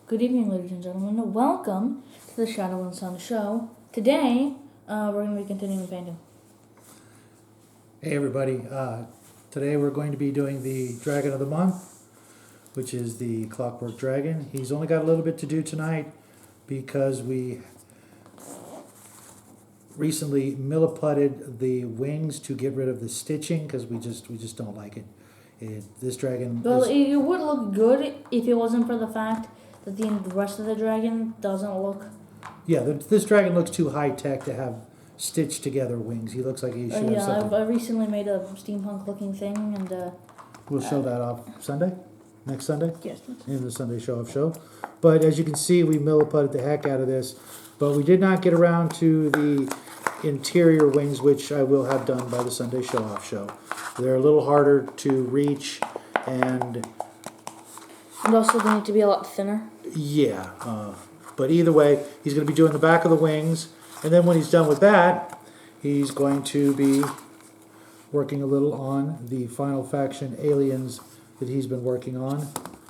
Good evening, ladies and gentlemen. Welcome to the Shadow and Sun Show. Today, we're going to be continuing painting. Hey everybody, today we're going to be doing the Dragon of the Month, which is the Clockwork Dragon. He's only got a little bit to do tonight because we recently milliputted the wings to get rid of the stitching because we just don't like it. This dragon Well, it would look good if it wasn't for the fact that the rest of the dragon doesn't look... Yeah, this dragon looks too high-tech to have stitched together wings. He looks like he should have Yeah, something. I recently made a steampunk-looking thing, and... We'll show that off Sunday? Next Sunday? Yes. In the Sunday show-off show. But as you can see, we milliputted the heck out of this. But we did not get around to the interior wings, which I will have done by the Sunday show-off show. They're a little harder to reach, and also they need to be a lot thinner. yeah. But either way, he's going to be doing the back of the wings. And then when he's done with that, he's going to be working a little on the Final Faction aliens that he's been working on,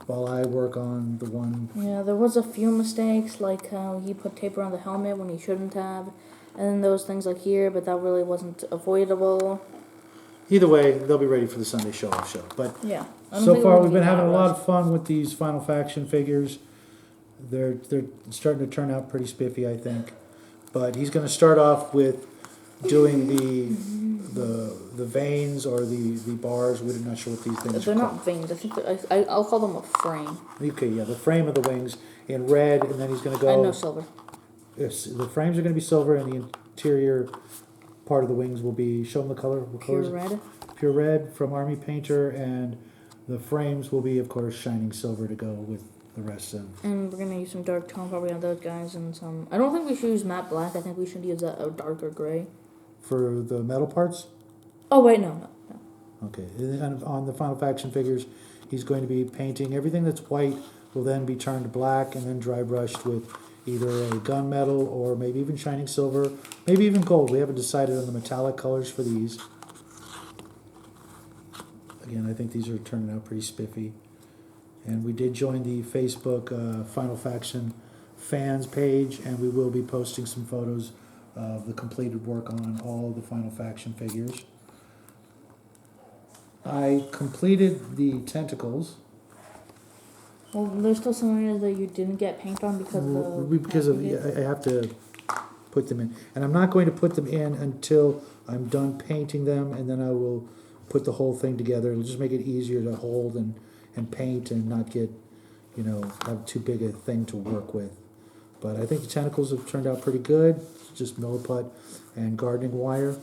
while I work on the one. Yeah, there was a few mistakes, like how he put tape around the helmet when he shouldn't have, and then those things like here, but that really wasn't avoidable. Either way, they'll be ready for the Sunday show-off show. But Yeah. so far, we've been having a lot of fun with these Final Faction figures. They're starting to turn out pretty spiffy, I think. But he's going to start off with doing the veins or the bars. We're not sure what these things They're are not veins. I think I'll call them a frame. Okay, yeah, the frame of the wings in red, and then he's going to go. And no silver. Yes, the frames are going to be silver, and the interior part of the wings will be. Show them the color. What Pure color is it? red. Pure red from Army Painter, and the frames will be, of course, shining silver to go with the rest of. And we're gonna use some dark tone probably on those guys, and some. I don't think we should use matte black. I think we should use a darker gray. For the metal parts? Oh wait, no. Okay, and then on the Final Faction figures, he's going to be painting everything that's white will then be turned black and then dry brushed with either a gunmetal or maybe even shining silver, maybe even gold. We haven't decided on the metallic colors for these. Again, I think these are turning out pretty spiffy. And we did join the Facebook Final Faction fans page, and we will be posting some photos of the completed work on all the Final Faction figures. I completed the Tentacles. Well, there's still some areas that you didn't get paint on because I have to put them in. And I'm not going to put them in until I'm done painting them, and then I will put the whole thing together. It'll just make it easier to hold and paint and not get, have too big a thing to work with. But I think the Tentacles have turned out pretty good. It's just milliput and gardening wire.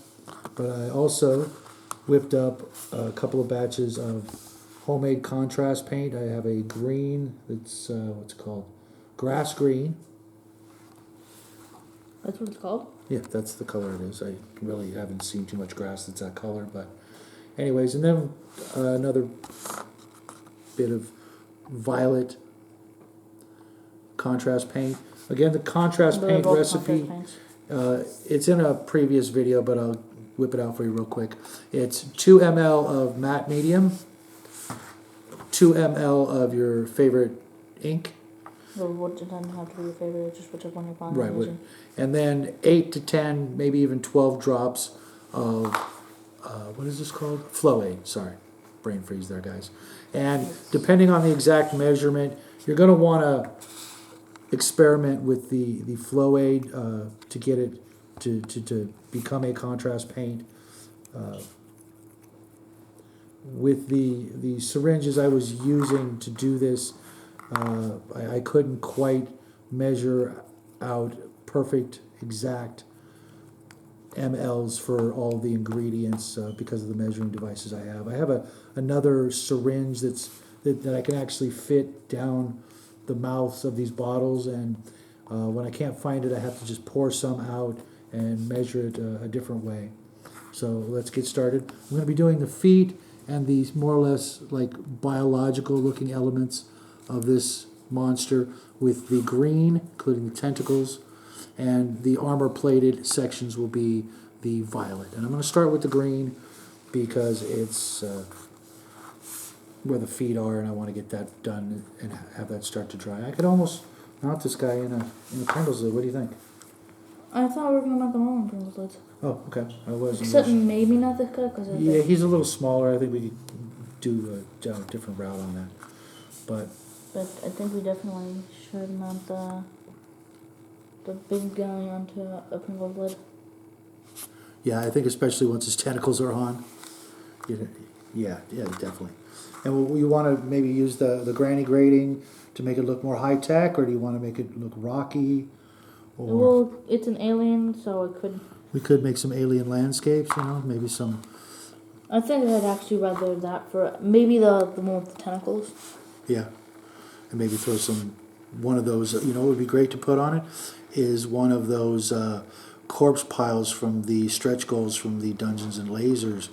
But I also whipped up a couple of batches of homemade contrast paint. I have a green that's, what's it called? Grass green. That's what it's called? Yeah, that's the color it is. I really haven't seen too much grass that's that color. But anyways, and then another bit of violet contrast paint. Again, the contrast paint recipe, it's in a previous video, but I'll whip it out for you real quick. It's 2 ml of matte medium, 2 ml of your favorite ink. Well, what doesn't have to be your favorite, just whichever one you're buying. Right, and then 8 to 10, maybe even 12 drops of, what is this called? Flow Aid, sorry. Brain freeze there, guys. And depending on the exact measurement, you're going to want to experiment with the Flow Aid to get it to become a contrast paint. With the syringes I was using to do this, I couldn't quite measure out perfect, exact mLs for all the ingredients because of the measuring devices I have. I have another syringe that I can actually fit down the mouths of these bottles, and when I can't find it, I have to just pour some out and measure it a different way. So let's get started. I'm going to be doing the feet and these more or less like biological looking elements of this monster with the green, including the tentacles, and the armor plated sections will be the violet. And I'm going to start with the green because it's where the feet are, and I want to get that done and have that start to dry. I could almost mount this guy in a Pringles lid. What do you think? I thought we were gonna make them all in Pringles lids. Oh, okay. I wasn't. Except maybe not this guy, because Yeah, he's a little smaller. I think we could do a different route on that. But I think we definitely should mount the big guy onto a Pringles lid. yeah, I think especially once his tentacles are on. Yeah, definitely. And you want to maybe use the granny grading to make it look more high tech, or do you want to make it look rocky? Or Well, it's an alien, so it could. we could make some alien landscapes, maybe some. I think I'd actually rather that for maybe the one with the tentacles. Yeah, and maybe throw one of those. What would be great to put on it is one of those corpse piles from the stretch goals from the Dungeons and Lasers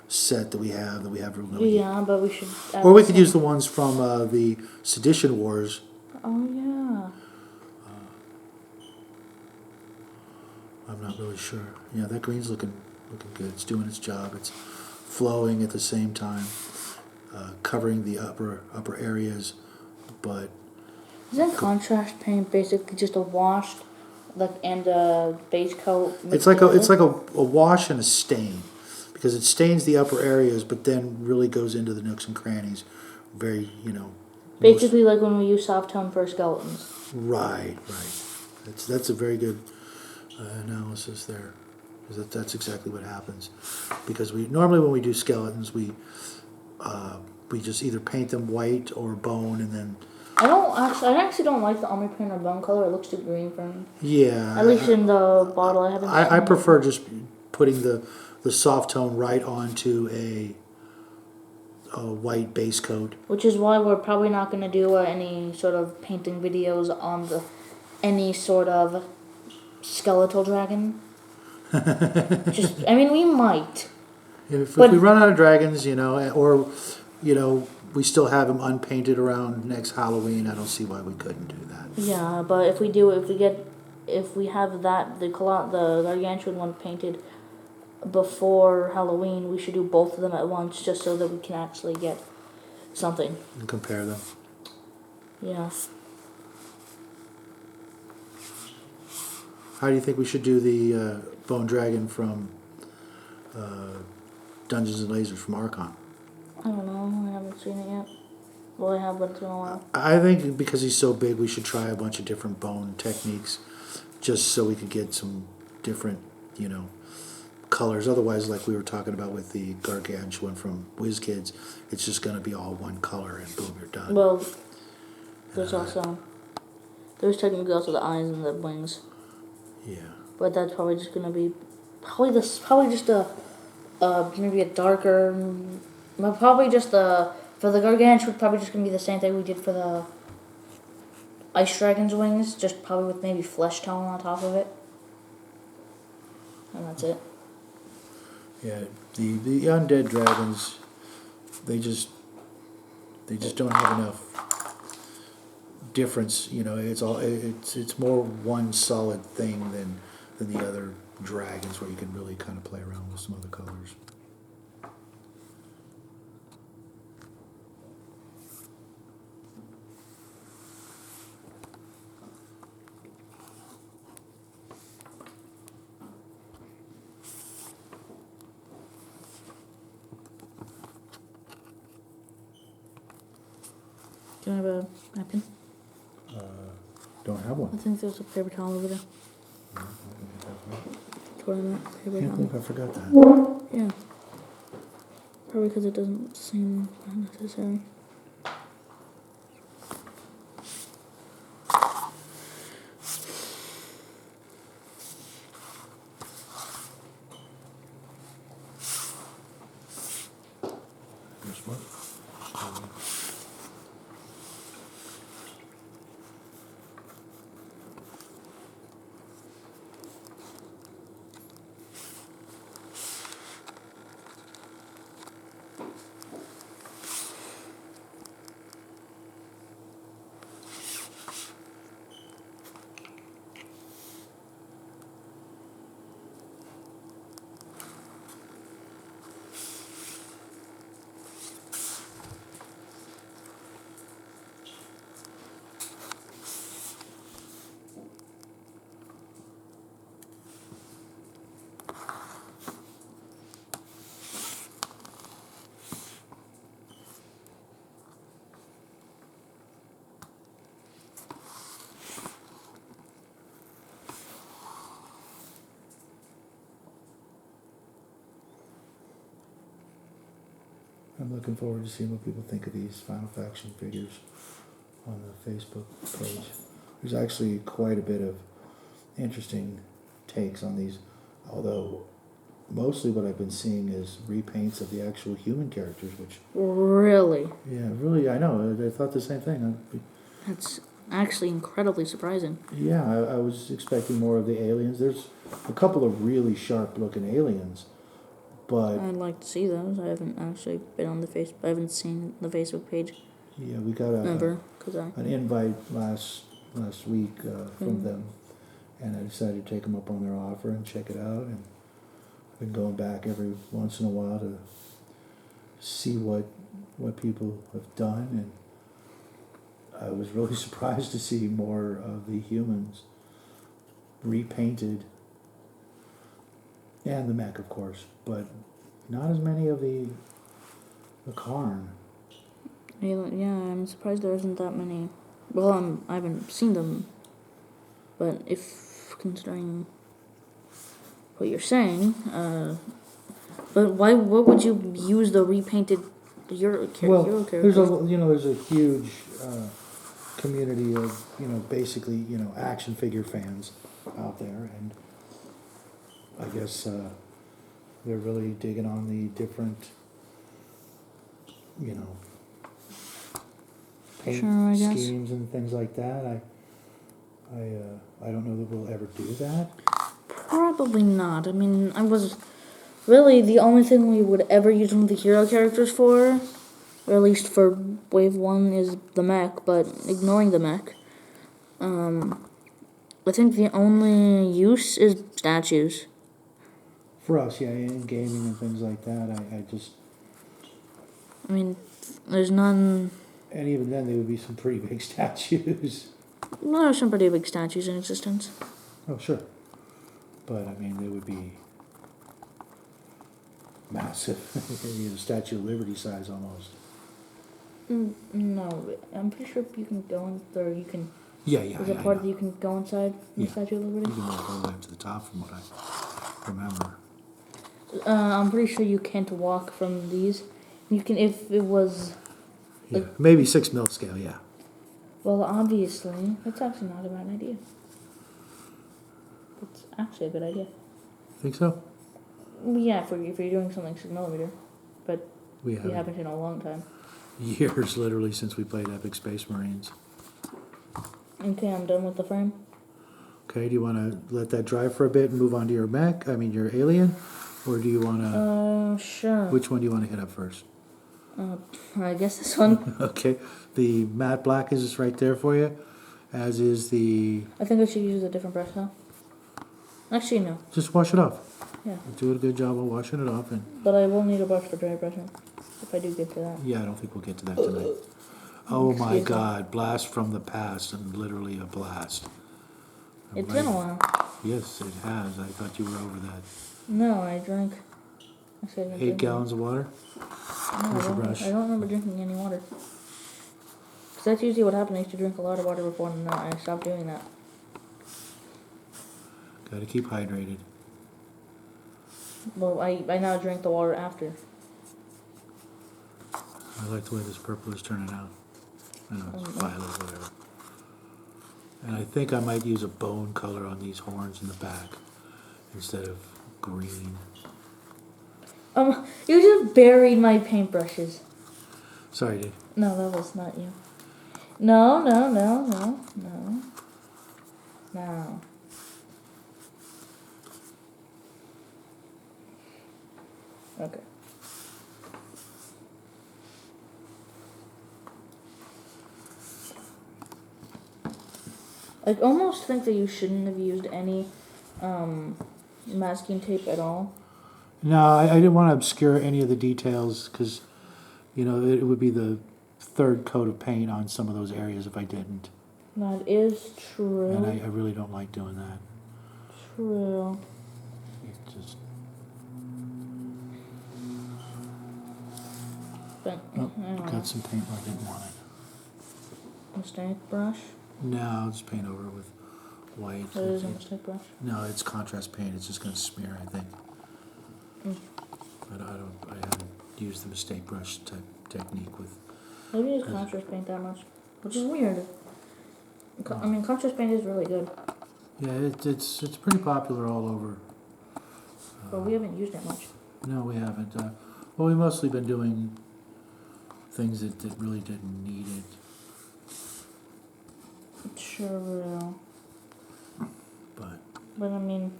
set that we have Yeah, but we should. Or we could use the ones from the Sedition Wars. Oh yeah. I'm not really sure. Yeah, that green's looking good. It's doing its job. It's flowing at the same time, covering the upper areas, but. Isn't contrast paint basically just a wash, and a base coat? It's like a wash and a stain, because it stains the upper areas, but then really goes into the nooks and crannies. Very, Basically, like when we use soft tone for skeletons. Right. That's a very good analysis there. That's exactly what happens, because normally when we do skeletons, we just either paint them white or bone, and then. I actually don't like the omni paint or bone color. It looks too green for me. Yeah. At least in the bottle, I haven't. I prefer just putting the soft tone right onto a white base coat. Which is why we're probably not going to do any sort of painting videos on any sort of skeletal dragon. We might. If we run out of dragons, or we still have them unpainted around next Halloween, I don't see why we couldn't do that. Yeah, but if we have the gargantuan one painted before Halloween, we should do both of them at once, just so that we can actually get something. And compare them. Yeah. How do you think we should do the Bone Dragon from Dungeons and Lasers from Archon? I don't know. I haven't seen it yet. Well, I have, but it's been a while. I think because he's so big, we should try a bunch of different bone techniques, just so we could get some different, colors. Otherwise, like we were talking about with the gargantuan from WizKids, it's just going to be all one color and boom, you're done. Well, there's technically also the eyes and the wings. Yeah. But that's probably just gonna be maybe a darker. Probably just for the gargantuan, probably just gonna be the same thing we did for the ice dragon's wings, just probably with maybe flesh tone on top of it, and that's it. Yeah, the undead dragons, they just don't have enough difference. It's more one solid thing than the other dragons, where you can really kind of play around with some other colors. Do you have a napkin? Don't have one. I think there's a paper towel over there. Toilet I paper can't towel. believe I forgot that. Yeah. Probably because it doesn't seem necessary. This one. I'm looking forward to seeing what people think of these Final Faction figures on the Facebook page. There's actually quite a bit of interesting takes on these, although mostly what I've been seeing is repaints of the actual human characters, which... Really? Yeah, really, I know. I thought the same thing. That's actually incredibly surprising. Yeah, I was expecting more of the aliens. There's a couple of really sharp-looking aliens, but... I'd like to see those. I haven't actually been on the I haven't seen the Facebook page. Yeah, we got an invite last week from them, and I decided to take them up on their offer and check it out. And I've been going back every once in a while to see what people have done, and I was really surprised to see more of the humans repainted, and the mech, of course, but not as many of the Karn. Yeah, I'm surprised there isn't that many. Well, I haven't seen them, but if considering what you're saying, but what would you use the repainted hero characters? There's a huge community of basically action figure fans out there, and I guess they're really digging on the different paint schemes and things like that. I don't know that we'll ever do that. Probably not. I mean, really the only thing we would ever use one of the hero characters for, or at least for Wave 1, is the mech, but ignoring the mech, I think the only use is statues. For us, yeah, in gaming and things like that, I mean, there's none... And even then, there would be some pretty big statues. Well, there are some pretty big statues in existence. Oh, sure. But, I mean, they would be massive. Statue of Liberty size almost. No, I'm pretty sure you can go in there. You can. Yeah. There's a part that you can go inside the Statue of Liberty. You can walk all the way up to the top, from what I remember. I'm pretty sure you can't walk from these. You can if it was. Maybe 6 mil scale. Yeah. Well, obviously, that's actually not a bad idea. It's actually a good idea. Think so? Yeah, if you're doing something 6 millimeter, but we haven't in a long time. Years, literally, since we played Epic Space Marines. Okay, I'm done with the frame. Okay, do you want to let that dry for a bit and move on to your your alien? Or do you want to... Sure. Which one do you want to hit up first? I guess this one. Okay, the matte black is right there for you, as is the... I think I should use a different brush now. Actually, no. Just wash it off. Yeah. Do a good job of washing it off. But I will need a brush for dry brushing, if I do get to that. Yeah, I don't think we'll get to that tonight. Oh my God, blast from the past, and literally a blast. It's been a while. Yes, it has. I thought you were over that. No, I drank... Actually, I 8 gallons of water? No, I don't remember drinking any water. Because that's usually what happened. I used to drink a lot of water before, and I stopped doing that. Gotta keep hydrated. Well, I now drink the water after. I like the way this purple is turning out. I know, it's violet, whatever. And I think I might use a bone color on these horns in the back instead of green. You just buried my paintbrushes. Sorry, dude. No, that was not you. No. Okay. I almost think that you shouldn't have used any masking tape at all. No, I didn't want to obscure any of the details because, it would be the third coat of paint on some of those areas if I didn't. That is true. And I really don't like doing that. True. It's just... But, got some paint where I didn't want it. Mistake brush? No, I'll just paint over it with white. That is a mistake brush? No, it's contrast paint. It's just going to smear, I think. I haven't use the mistake brush type technique with. I don't use contrast paint that much, which is weird. I mean, contrast paint is really good, Yeah, it's pretty popular all over. but we haven't used it much. No, we haven't. Well, we've mostly been doing things that really didn't need it. Sure will. But I mean,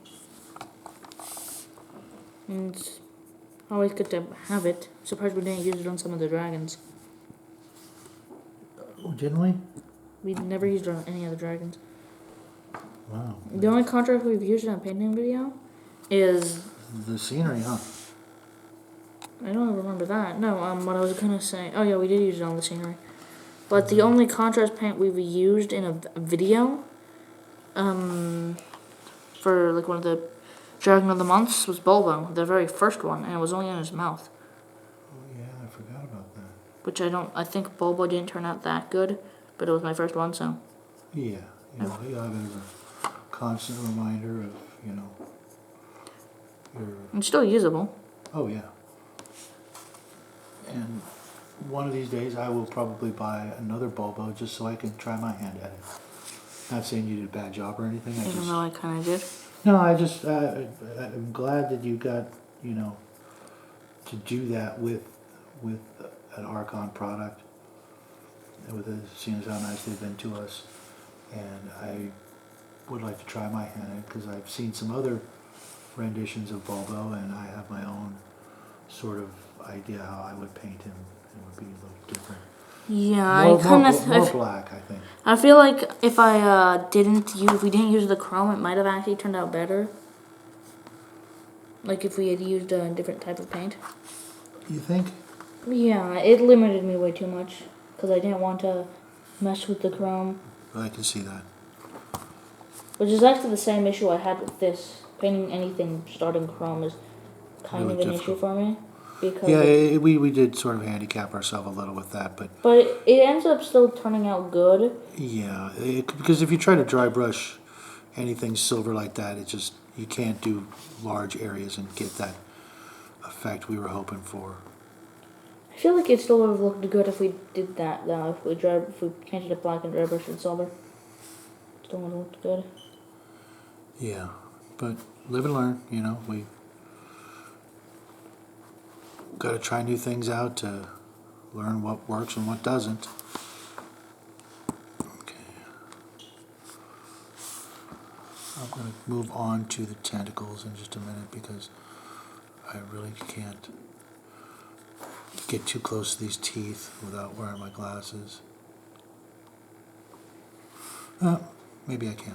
it's always good to have it. Surprised we didn't use it on some of the dragons. oh, didn't we? We never used it on any of the dragons. Wow. The only contrast we've used in a painting video is... The scenery, huh? I don't remember that. No, what I was gonna say... Oh yeah, we did use it on the scenery. But the only contrast paint we've used in a video, for like one of the Dragon of the Months was Bulbo, the very first one, and it was only in his mouth. Oh yeah, I forgot about that. Which I think Bulbo didn't turn out that good, but it was my first one, so... Yeah, you have it as a constant reminder of, your... It's still usable. Oh yeah. And one of these days I will probably buy another Bulbo just so I can try my hand at it. Not saying you did a bad job or anything. Even though I kind of did. No, I'm glad that you got, to do that with an Archon product. Seeing as how nice they've been to us. And I would like to try my hand at it because I've seen some other renditions of Bulbo and I have my own sort of idea how I would paint him. It would be a little different. Yeah, More black, I think. I feel like if we didn't use the chrome, it might have actually turned out better. Like if we had used a different type of paint. You think? Yeah, it limited me way too much because I didn't want to mess with the chrome. I can see that. Which is actually the same issue I had with this. Painting anything starting chrome is kind of an issue for me. Because we did sort of handicap ourselves a little with that, but it ends up still turning out good. Yeah, because if you try to dry brush anything silver like that, you can't do large areas and get that effect we were hoping for. I feel like it still would have looked good if we did that though. If we painted it black and dry brushed it silver, it still would have looked good. Yeah, but live and learn. We got to try new things out to learn what works and what doesn't. Okay. I'm going to move on to the tentacles in just a minute because I really can't get too close to these teeth without wearing my glasses. Maybe I can.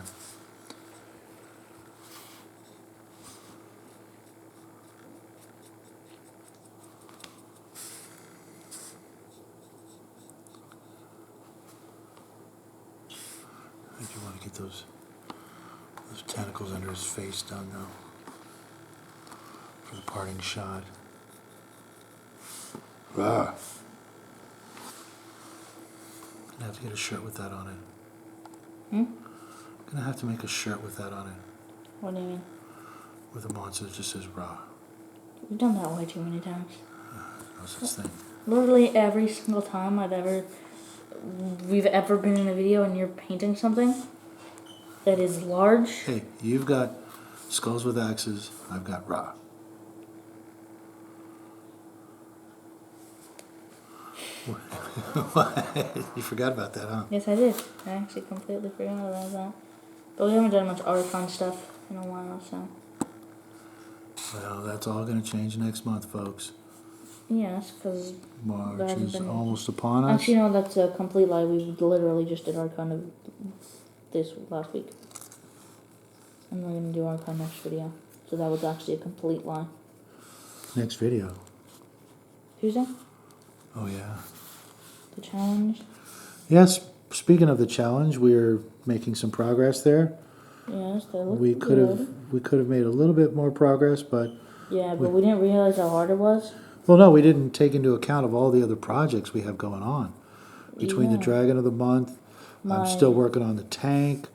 I do want to get those tentacles under his face done though for the parting shot. Gonna have to get a shirt with that on it. Gonna have to make a shirt with that on it. What do you mean? With a monster that just says raw. We've done that way too many times. No such thing. Literally every single time we've ever been in a video and you're painting something that is large. Hey, you've got skulls with axes, I've got raw. What? You forgot about that, huh? Yes, I did. I actually completely forgot about that. But we haven't done much Archon stuff in a while, so. Well, that's all going to change next month, folks. Yes, because March is almost upon us. Actually, no, that's a complete lie. We literally just did Archon of this last week. And we're going to do Archon next video. So that was actually a complete lie. Next video. Tuesday? Oh, yeah. The challenge? Yes, speaking of the challenge, we're making some progress there. Yes, they look We could have made a little bit more progress, but... Yeah, but we didn't realize how hard it was. Well, no, we didn't take into account of all the other projects we have going on. Between the Dragon of the Month, I'm still working on the tank,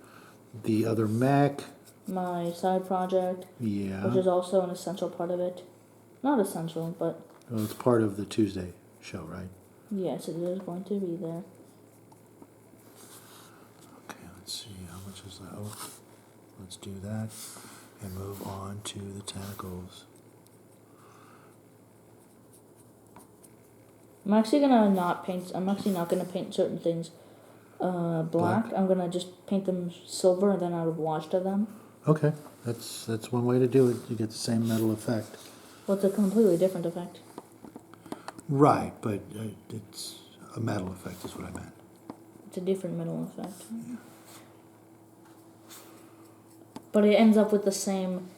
the other mech. My side project. Yeah. Which is also an essential part of it. Not essential, but Well, it's part of the Tuesday show, right? Yes, it is going to be there. Okay, let's see, how much is that? Oh, let's do that and move on to the tentacles. I'm actually gonna not paint. I'm actually not gonna paint certain things black. I'm gonna just paint them silver and then add a wash to them. Okay, that's one way to do it. You get the same metal effect. Well, it's a completely different effect. Right, but it's a metal effect is what I meant. It's a different metal effect. But it ends up with the same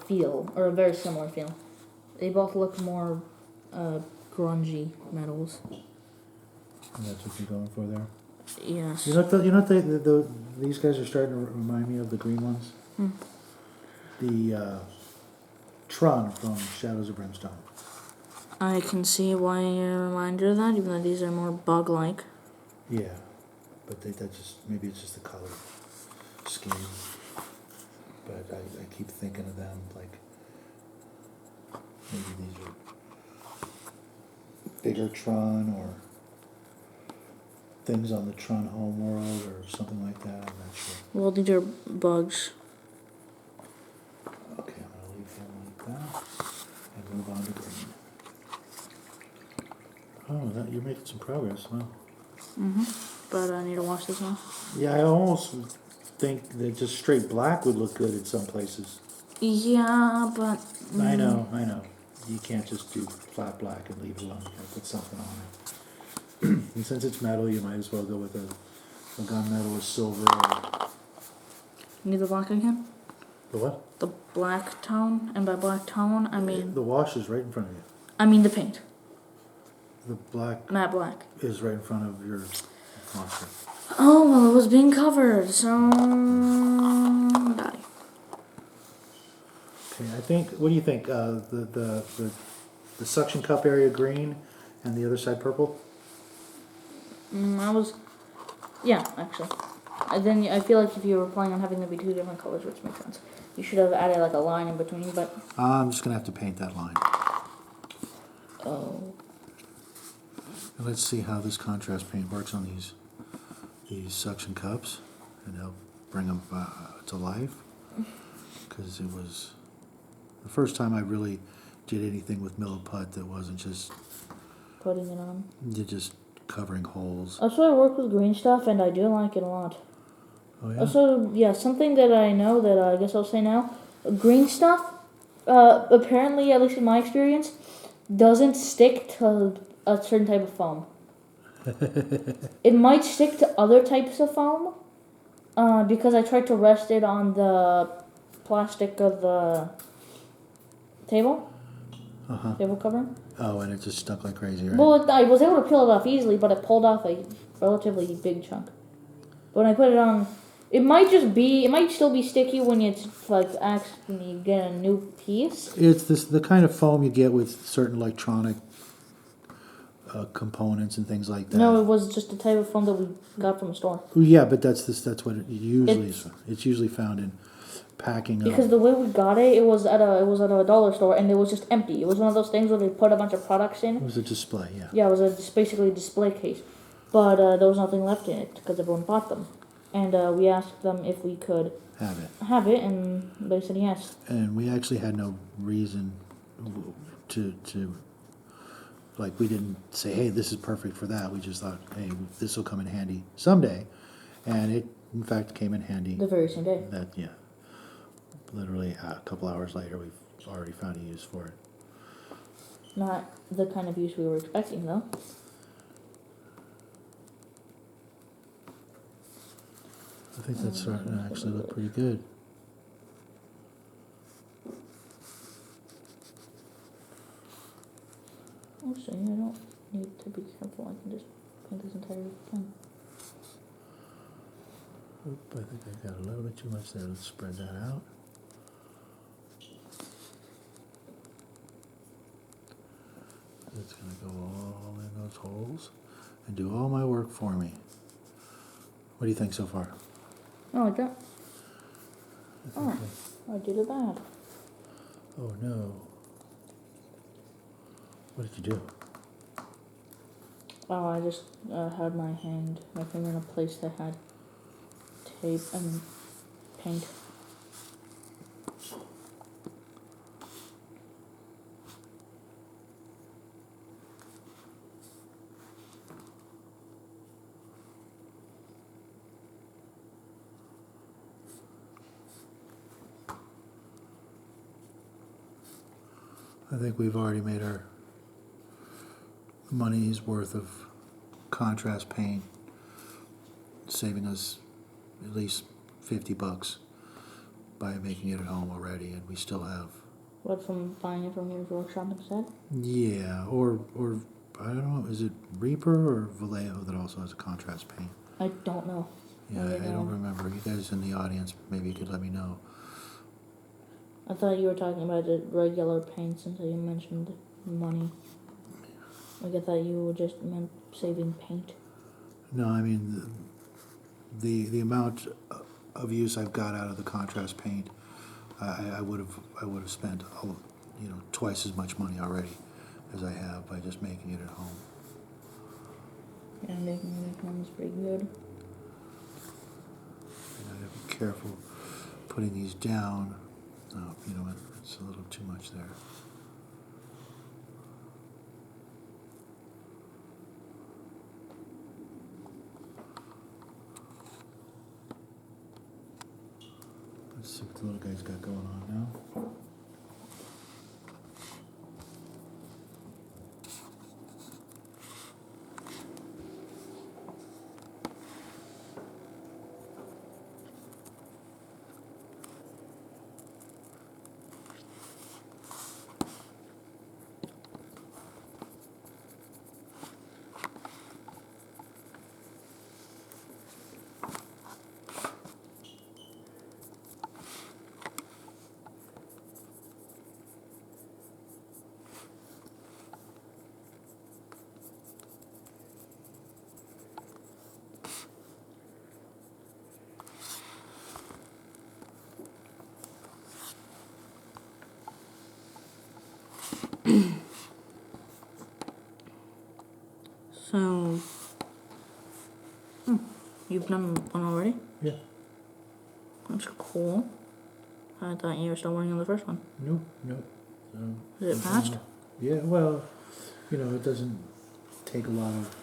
feel, or a very similar feel. They both look more grungy metals. And that's what you're going for there? Yes. You know what these guys are starting to remind me of the green ones? Hmm. The Tron from Shadows of Brimstone. I can see why you're reminded of that, even though these are more bug-like. Yeah, but maybe it's just the color scheme. But I keep thinking of them like maybe these are bigger Tron or things on the Tron homeworld or something like that. I'm not sure. Well, these are bugs. Okay, I'm gonna leave them like that and move on to green. Oh, you're making some progress, huh? But I need to wash this one. Yeah, I almost think that just straight black would look good in some places. Yeah, but... I know. You can't just do flat black and leave it alone. You gotta put something on it. And since it's metal, you might as well go with a gunmetal or silver or... Need the black again? The what? The black tone, and by black tone, I mean... The wash is right in front of you. I mean the paint. The black Matte black. is right in front of your monster. Oh, well, it was being covered, so... die. Okay, what do you think? The suction cup area green and the other side purple? Yeah, actually. And then I feel like if you were planning on having them be two different colors, which makes sense, you should have added like a line in between, but... I'm just gonna have to paint that line. Oh. And let's see how this contrast paint works on these suction cups, and I'll bring them to life. Because it was the first time I really did anything with Milliput that wasn't just Putting it on. just covering holes. Also, I work with green stuff, and I do like it a lot. Oh yeah. Also, yeah, something that I know that I guess I'll say now, green stuff, apparently, at least in my experience, doesn't stick to a certain type of foam. It might stick to other types of foam, because I tried to rest it on the plastic of the table cover. Oh, and it just stuck like crazy, right? Well, I was able to peel it off easily, but it pulled off a relatively big chunk. But when I put it on, it might still be sticky when it's like actually get a new piece. It's the kind of foam you get with certain electronic components and things like that. No, it was just the type of foam that we got from a store. Yeah, but that's what it usually is. It's usually found in packing. Because the way we got it, it was at a dollar store, and it was just empty. It was one of those things where they put a bunch of products in. It was a display, yeah. Yeah, it was basically a display case, but there was nothing left in it because everyone bought them, and we asked them if we could have it, and they said yes. And we actually had no reason to like, we didn't say, hey, this is perfect for that. We just thought, hey, this will come in handy someday, and it in fact came in handy The very same day. Literally a couple hours later, we've already found a use for it. Not the kind of use we were expecting, though. I think that's starting to actually look pretty good. Also, I don't need to be careful. I can just paint this entire thing. Oop, I think I got a little bit too much there. Let's spread that out. It's going to go all in those holes and do all my work for me. What do you think so far? Oh, like that? I did it bad. Oh no. What did you do? Oh, I just had my finger in a place that had tape and paint. I think we've already made our money's worth of contrast paint, saving us at least $50 by making it at home already, and we still have. What, from buying it from your workshop instead? Yeah, or I don't know, is it Reaper or Vallejo that also has a contrast paint? I don't know. Yeah, I don't remember. You guys in the audience, maybe you could let me know. I thought you were talking about the regular paints until you mentioned money. Like, I thought you just meant saving paint. No, I mean the amount of use I've got out of the contrast paint, I would have spent twice as much money already as I have by just making it at home. Yeah, making it at home is pretty good. And I gotta be careful putting these down. Oh, you know what? It's a little too much there. Let's see what the little guy's got going on now. So, you've done one already? Yeah. That's cool. I thought you were still working on the first one. Nope. Is it fast? Yeah, well, it doesn't take a lot of...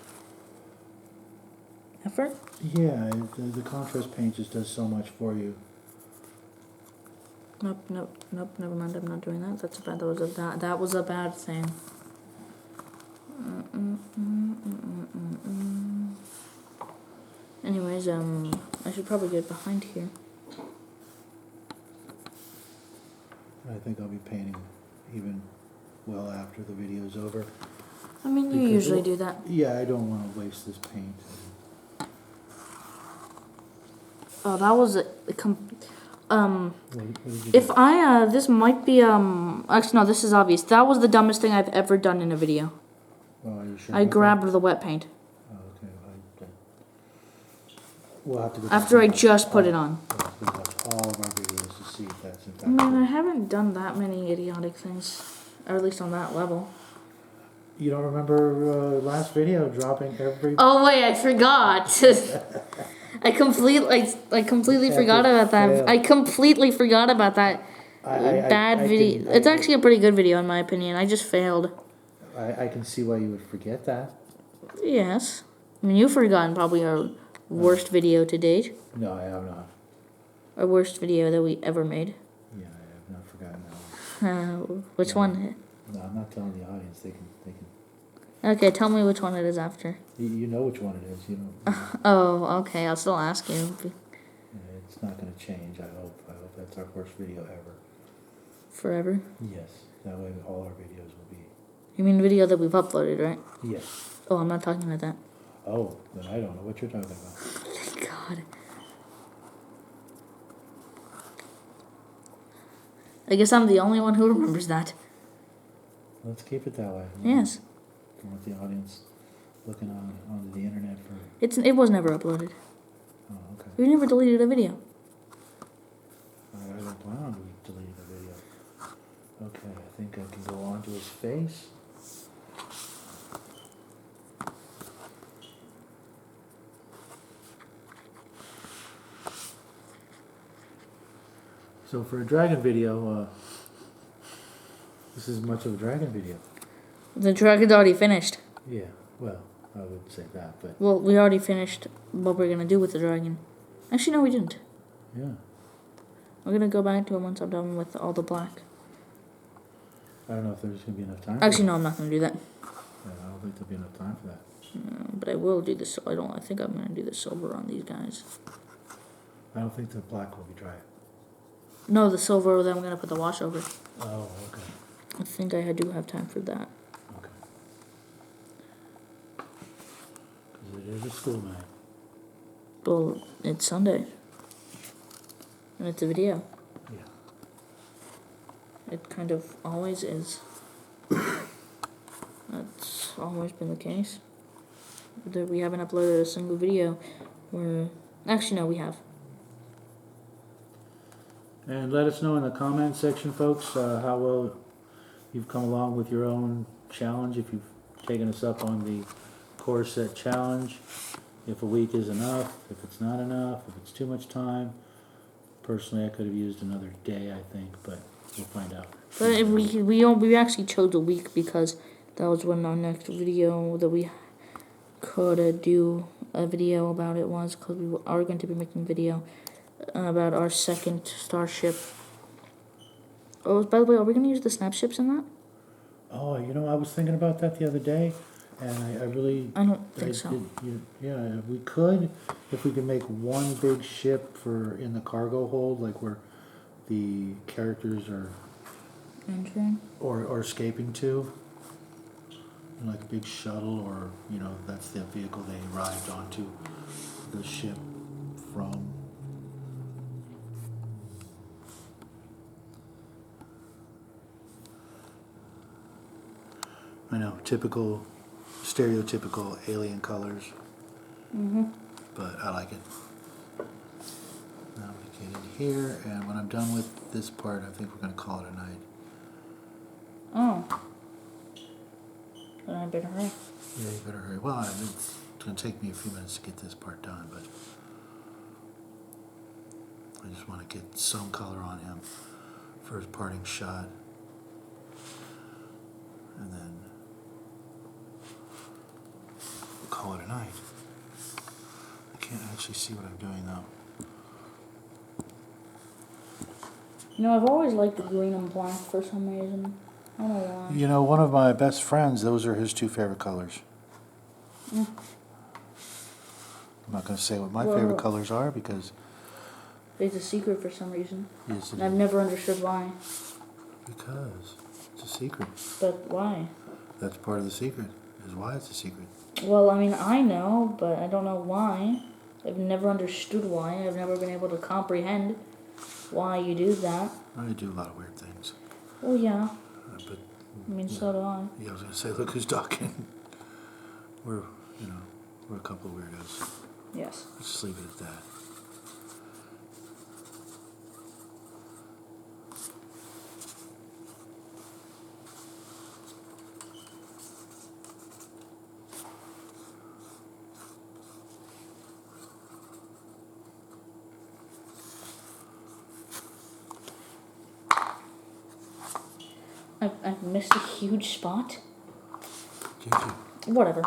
Effort? Yeah, the contrast paint just does so much for you. Nope, never mind, I'm not doing that. That was a bad thing. Anyways, I should probably get behind here. I think I'll be painting even well after the video's over. I mean, you usually do that. Yeah, I don't want to waste this paint. Oh, that was What did you if do? this might be, actually no, this is obvious. That was the dumbest thing I've ever done in a video. Oh, are you sure I about grabbed the wet paint that? Oh, okay. We'll have to go after I back just put it on. We'll have to watch all of our videos to see if that's in fact Man, I haven't done that many idiotic things, or at least on that level. You don't remember last video dropping every... Oh wait, I forgot. I completely forgot about that. Fail. I completely forgot about that bad video. It's actually a pretty good video in my opinion. I just failed. I can see why you would forget that. Yes. I mean, you've forgotten probably our worst video to date. No, I have not. Our worst video that we ever made. Yeah, I have not forgotten that one. Which one? No, I'm not telling the audience. They can. Okay, tell me which one it is after. You know which one it is. You know. Oh, okay. I'll still ask you. It's not going to change. I hope that's our first video ever. Forever? Yes. That way all our videos will be. You mean video that we've uploaded, right? Yes. Oh, I'm not talking about that. Oh, then I don't know what you're talking about. Thank God. I guess I'm the only one who remembers that. Let's keep it that way. Yes. Don't want the audience looking onto the internet for... It was never uploaded. Oh, okay. We never deleted a video. I don't plan on deleting the video. Okay, I think I can go on to his face. So for a dragon video, this is much of a dragon video. The dragon's already finished. Yeah, well, I would say that, but Well, we already finished what we're gonna do with the dragon. Actually, no, we didn't. yeah. We're gonna go back to it once I'm done with all the black. I don't know if there's going to be enough time. Actually, no, I'm not gonna do that. Yeah, I don't think there'll be enough time for that. But I will do this. I think I'm gonna do the silver on these guys. I don't think the black will be dry. No, the silver that I'm gonna put the wash over. Oh, okay. I think I do have time for that. Okay. Because it is a school night. Well, it's Sunday. And it's a video. Yeah. It kind of always is. That's always been the case. That we haven't uploaded a single video where... Actually, no, we have. And let us know in the comment section, folks, how well you've come along with your own challenge. If you've taken us up on the core set challenge. If a week is enough. If it's not enough. If it's too much time. Personally, I could have used another day, I think, but we'll find out. But if we actually chose a week because that was when our next video that we could do a video about it was, because we are going to be making a video about our second starship. Oh, by the way, are we going to use the snap ships in that? Oh, you know, I was thinking about that the other day, and I really... I don't think so. Yeah, we could, if we could make one big ship for in the cargo hold, like where the characters are... Entering? Or escaping to. Like a big shuttle, or, you know, that's the vehicle they arrived onto the ship from. I know, stereotypical alien colors. But I like it. Now we get in here, and when I'm done with this part, I think we're going to call it a night. Oh. Then I better hurry. Yeah, you better hurry. Well, it's going to take me a few minutes to get this part done, but I just want to get some color on him for his parting shot. And then we'll call it a night. I can't actually see what I'm doing though. You know, I've always liked the green and black for some reason. I don't know why. You know, one of my best friends, those are his two favorite colors. Mm. I'm not going to say what my Well, favorite colors are because... It's a secret for some reason. Yes, And I've never understood why. Because it's a secret. But why? That's part of the secret, is why it's a secret. Well, I mean, I know, but I don't know why. I've never understood why. I've never been able to comprehend why you do that. I do a lot of weird things. Oh, yeah. But I mean, so do I. yeah, I was going to say, look who's talking. We're a couple of weirdos. Yes. Let's just leave it at that. I've missed a huge spot. Did you? Whatever.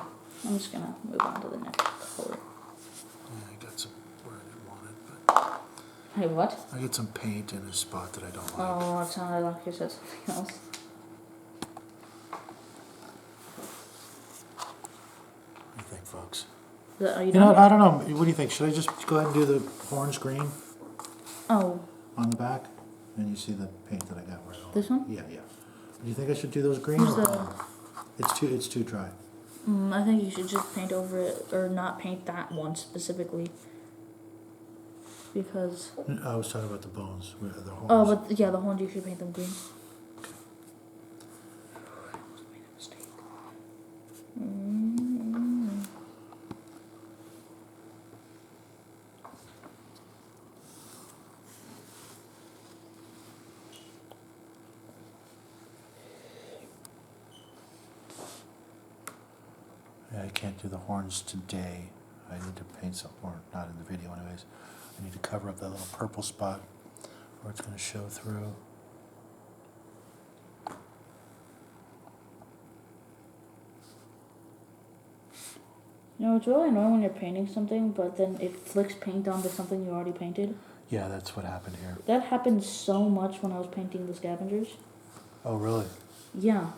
I'm just gonna move on to the next color. Yeah, I got some where I didn't want it, but Hey, what? I get some paint in a spot that I don't like. Oh, it sounded like you said something else. What do you think, folks? Are you You done? know what, I don't know. What do you think? Should I just go ahead and do the orange green Oh, on the back? And you see the paint that I got where I don't this like. one? Yeah, yeah. Do you think I should do those green Where's or the- brown? It's too dry. I think you should just paint over it, or not paint that one specifically. Because... I was talking about the bones, the horns. Oh, but yeah, the horns, you should paint them green. Made a mistake. Yeah, I can't do the horns today. I need to paint some, or not in the video anyways. I need to cover up that little purple spot part's going to show through. You know, it's really annoying when you're painting something, but then it flicks paint onto something you already painted. Yeah, that's what happened here. That happened so much when I was painting the scavengers. Oh, really? Yeah.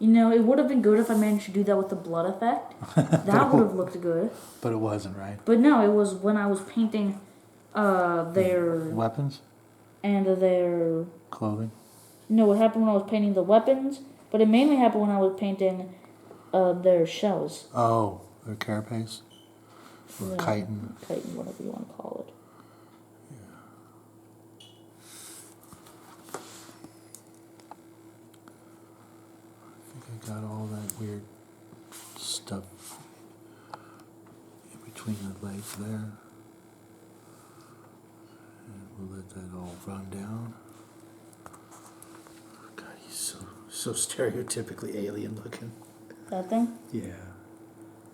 You know, it would have been good if I managed to do that with the blood effect. That would have looked good. But it wasn't, right? But no, it was when I was painting their... Weapons? And their... Clothing? No, it happened when I was painting the weapons, but it mainly happened when I was painting their shells. Oh, or carapace? Or Yeah, chitin? Chitin, whatever you want to call it. I got all that weird stuff in between the legs there. And we'll let that all run down. God, he's so stereotypically alien looking. That thing? Yeah,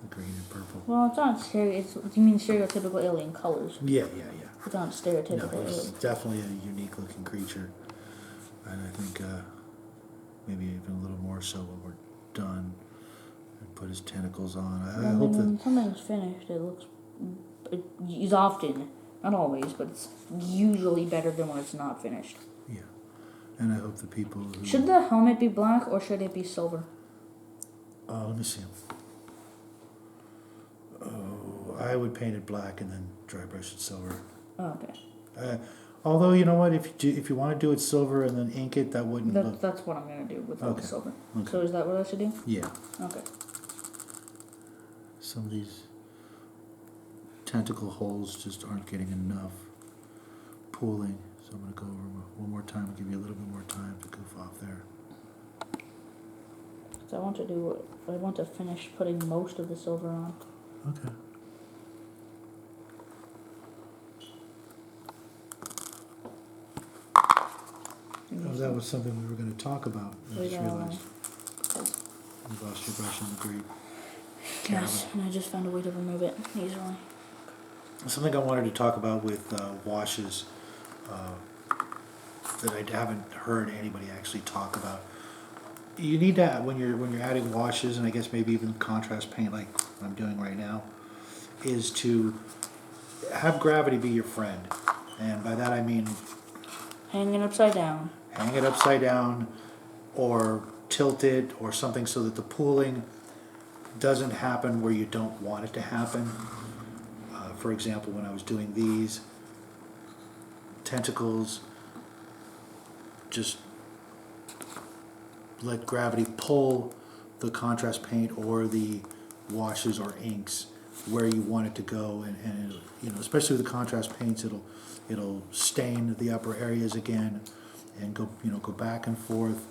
the green and purple. Well, it's not you mean stereotypical alien colors. Yeah. It's not No, stereotypical he's alien. definitely a unique looking creature, and I think maybe even a little more so when we're done and put his tentacles on. I hope when that. something's finished, it looks... It's often, not always, but it's usually better than when it's not finished. Yeah, and I hope the people who. Should the helmet be black or should it be silver? Let me see. Oh, I would paint it black and then dry brush it silver. Oh, okay. Although you know what, if you want to do it silver and then ink it, that wouldn't look. That's what I'm going to do with all the Okay. silver. Okay. So is that what I should do? Yeah. Okay. Some of these tentacle holes just aren't getting enough pooling, so I'm going to go over one more time and give you a little bit more time to goof off there. So I want to finish putting most of the silver on. Okay. Oh, that was something we were going to talk about. I just Yeah. realized. You lost your brush in the grate. Yes, and I just found a way to remove it easily. Something I wanted to talk about with washes that I haven't heard anybody actually talk about. You need to, when you're adding washes, and I guess maybe even contrast paint like I'm doing right now, is to have gravity be your friend. And by that I mean Hang it upside down. hang it upside down or tilt it or something so that the pooling doesn't happen where you don't want it to happen. For example, when I was doing these tentacles, just let gravity pull the contrast paint or the washes or inks where you want it to go, and you know, especially with the contrast paints, it'll stain the upper areas again and go back and forth.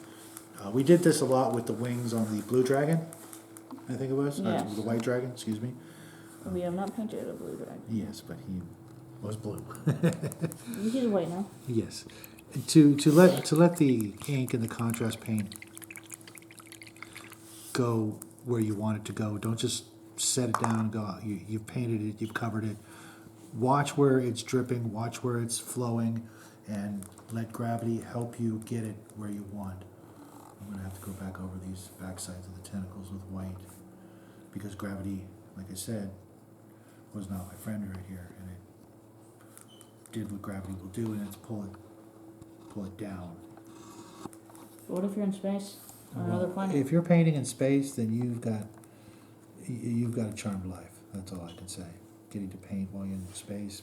We did this a lot with the wings on the blue dragon, I think it was, Yes. or the white dragon, excuse me. We have not painted a blue dragon. Yes, but he was blue. He's white now. Yes, to let the ink and the contrast paint go where you want it to go. Don't just set it down and go. You've painted it. You've covered it. Watch where it's dripping. Watch where it's flowing, and let gravity help you get it where you want. I'm gonna have to go back over these back sides of the tentacles with white because gravity, like I said, was not my friend right here, and it did what gravity will do, and it's pull it down. What if you're in space on another planet? If you're painting in space, then you've got a charmed life. That's all I can say. Getting to paint while you're in space,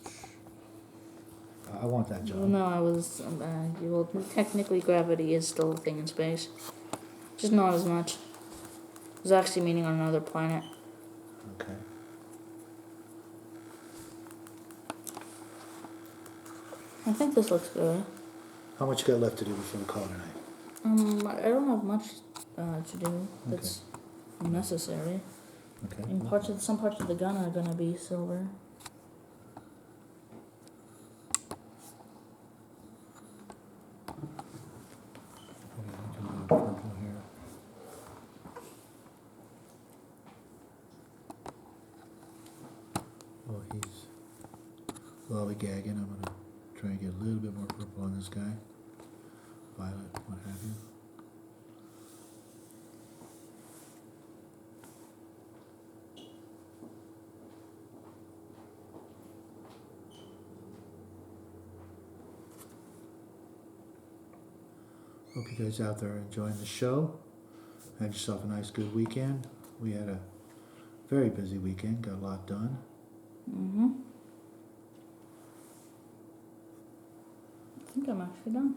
I want that job. Well, no, I was. Well, technically, gravity is still a thing in space, just not as much. It's actually meaning on another planet. Okay. I think this looks good. How much you got left to do before we call it a night? I don't have much to do that's necessary. Okay. And some parts of the gun are gonna be silver. Purple here. Oh, he's lollygagging. I'm gonna Try and get a little bit more purple on this guy. Violet, what have you. Hope you guys out there are enjoying the show. Had yourself a nice, good weekend. We had a very busy weekend, got a lot done. Mm-hmm. I think I'm actually done.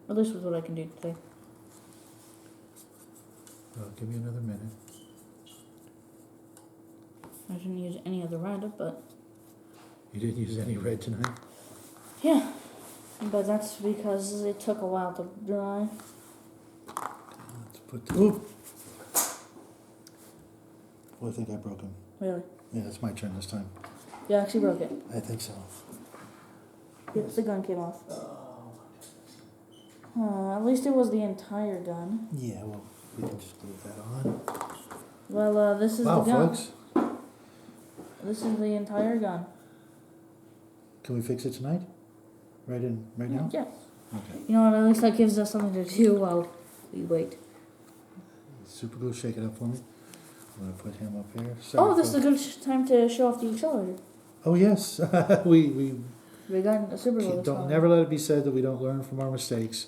At least with what I can do today. Well, give me another minute. I didn't use any of the red, but... You didn't use any red tonight? Yeah. But that's because it took a while to dry. Let's put the... Oop! Well, I think I broke him. Really? Yeah, it's my turn this time. You actually broke it. I think so. Yes, the gun came off. At least it was the entire gun. Yeah, well, we can just glue that on. Well, this is Wow, the gun. folks. This is the entire gun. Can we fix it tonight? Right now? Yes. Okay. You know what? At least that gives us something to do while we wait. Super glue, shake it up for me. I'm going to put him up here. Oh, this is a good time to show off the accelerator. Oh, yes. we We got a super glue. don't never let it be said that we don't learn from our mistakes.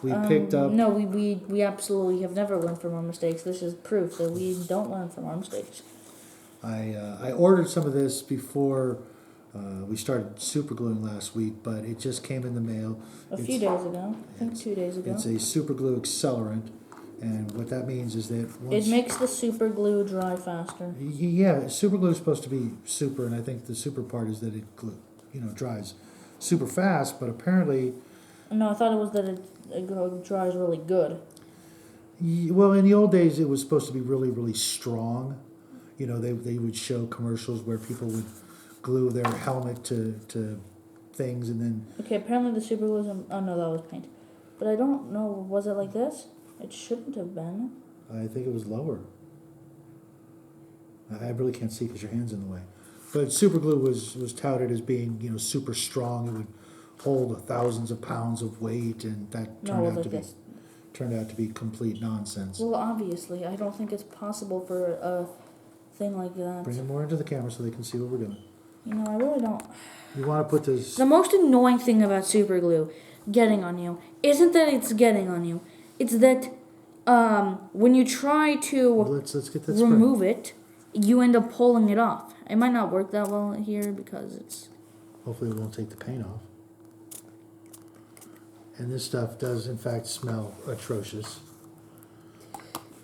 We picked up... No, we absolutely have never learned from our mistakes. This is proof that we don't learn from our mistakes. I ordered some of this before we started super gluing last week, but it just came in the mail. A few days ago. I think 2 days ago. It's a super glue accelerant, and what that means is that once... It makes the super glue dry faster. Yeah, super glue is supposed to be super, and I think the super part is that it dries super fast, but apparently... No, I thought it was that it dries really good. Well, in the old days, it was supposed to be really, really strong. You know, they would show commercials where people would glue their helmet to things, and then... Okay, apparently the super glue is... Oh, no, that was paint. But I don't know, was it like this? It shouldn't have been. I think it was lower. I really can't see because your hand's in the way. But super glue was touted as being, super strong. It would hold thousands of pounds of weight, and that turned out to be complete nonsense. Well, obviously, I don't think it's possible for a thing like that. Bring it more into the camera so they can see what we're doing. I really don't. You want to put this... The most annoying thing about super glue getting on you isn't that it's getting on you. It's that when you try to Let's get that remove it, you end up pulling it off. It might not work that well here because it's... Hopefully it won't take the paint off. And this stuff does, in fact, smell atrocious.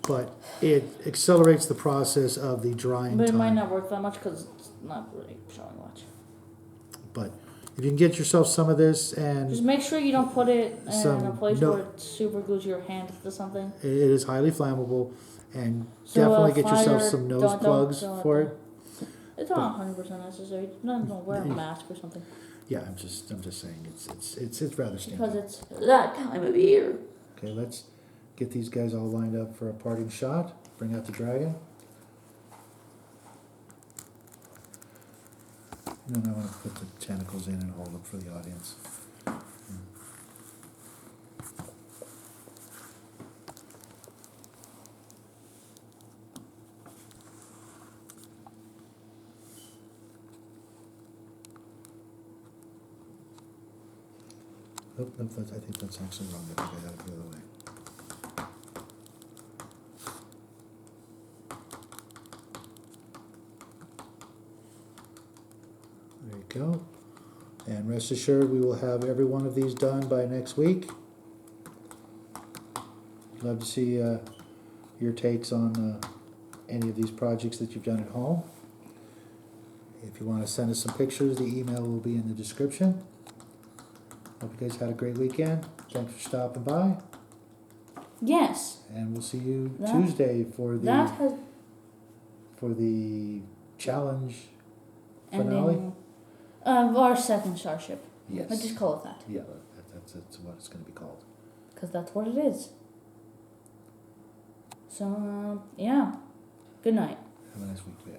But it accelerates the process of the drying But it time. might not work that much because it's not really showing much. But if you can get yourself some of this, and Just make sure you don't put it in Some- a place no- where it super glues your hand to something. it is highly flammable, and So, definitely get yourself fire, some nose don't- plugs don't- for it. It's not 100% necessary. Don't wear a mask or something. Yeah, I'm just saying it's rather Because standard. it's that time of year. Okay, let's get these guys all lined up for a parting shot. Bring out the dragon. And then I want to put the tentacles in and hold them for the audience. Nope, I think that's actually wrong. I think I got it the other way. There you go. And rest assured, we will have every one of these done by next week. Love to see your takes on any of these projects that you've done at home. If you want to send us some pictures, the email will be in the description. Hope you guys had a great weekend. Thanks for stopping by. Yes. And we'll see you Tuesday for the challenge finale. Ending of our second starship. Yes. Let's just call it that. Yeah, that's what it's going to be called. Because that's what it is. So, yeah. Good night. Have a nice week, man.